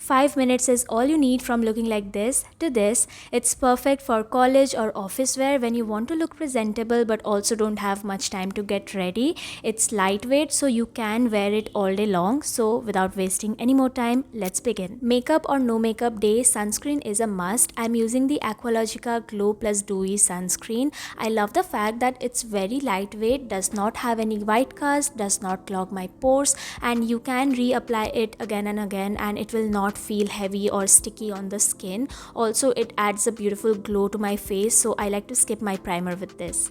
5 minutes is all you need from looking like this to this. It's perfect for college or office wear when you want to look presentable but also don't have much time to get ready. It's lightweight so you can wear it all day long. So without wasting any more time, let's begin. Makeup or no makeup day, sunscreen is a must. I'm using the Aqualogica Glow Plus Dewy sunscreen. I love the fact that it's very lightweight, does not have any white cast, does not clog my pores, and you can reapply it again and again and it will not feel heavy or sticky on the skin. Also, it adds a beautiful glow to my face, so I like to skip my primer with this.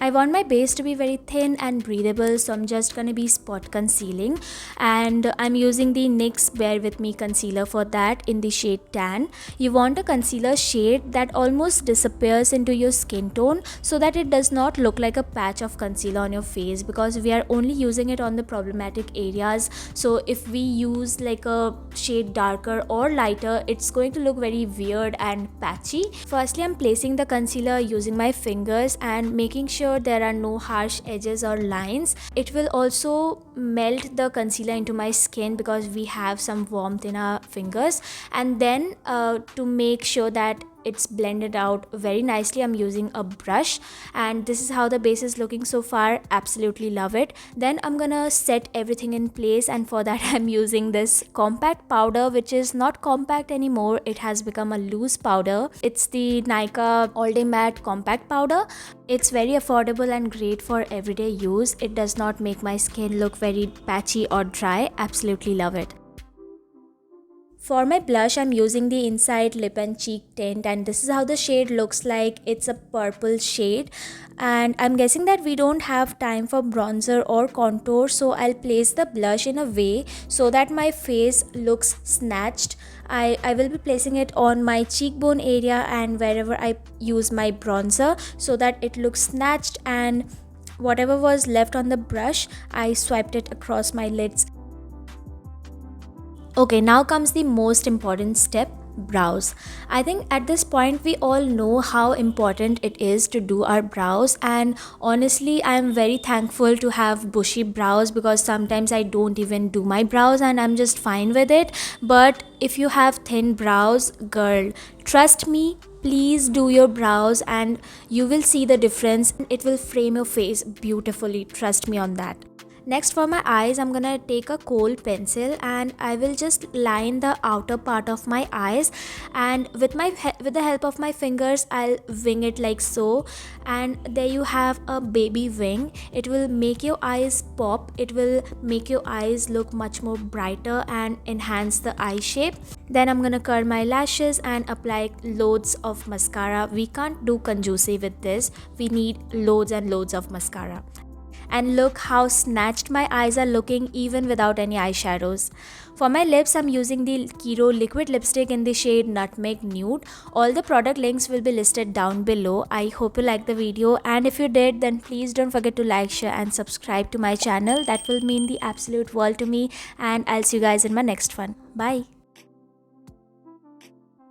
I want my base to be very thin and breathable, so I'm just gonna be spot concealing, and I'm using the NYX Bear With Me concealer for that in the shade Tan. You want a concealer shade that almost disappears into your skin tone so that it does not look like a patch of concealer on your face, because we are only using it on the problematic areas. So if we use like a shade darker or lighter, it's going to look very weird and patchy. Firstly, I'm placing the concealer using my fingers and making sure there are no harsh edges or lines. It will also melt the concealer into my skin because we have some warmth in our fingers. And then to make sure that it's blended out very nicely, I'm using a brush, and this is how the base is looking so far. Absolutely love it. Then I'm gonna set everything in place, and for that I'm using this compact powder, which is not compact anymore. It has become a loose powder. It's the Nykaa All Day Matte Compact Powder. It's very affordable and great for everyday use. It does not make my skin look very patchy or dry. Absolutely love it. For my blush, I'm using the Inside Lip and Cheek Tint, and this is how the shade looks like. It's a purple shade, and I'm guessing that we don't have time for bronzer or contour, so I'll place the blush in a way so that my face looks snatched. I will be placing it on my cheekbone area and wherever I use my bronzer so that it looks snatched, and whatever was left on the brush, I swiped it across my lids. Okay, now comes the most important step, brows. I think at this point we all know how important it is to do our brows, and honestly I am very thankful to have bushy brows because sometimes I don't even do my brows and I'm just fine with it. But if you have thin brows, girl, trust me, please do your brows and you will see the difference. It will frame your face beautifully, trust me on that. Next, for my eyes, I'm gonna take a kohl pencil and I will just line the outer part of my eyes, and with the help of my fingers I'll wing it like so, and there you have a baby wing. It will make your eyes pop, it will make your eyes look much more brighter and enhance the eye shape. Then I'm gonna curl my lashes and apply loads of mascara. We can't do conjuicy with this, we need loads and loads of mascara. And look how snatched my eyes are looking even without any eyeshadows. For my lips, I'm using the Kiro liquid lipstick in the shade Nutmeg Nude. All the product links will be listed down below. I hope you liked the video, and if you did, then please don't forget to like, share and subscribe to my channel. That will mean the absolute world to me, and I'll see you guys in my next one. Bye.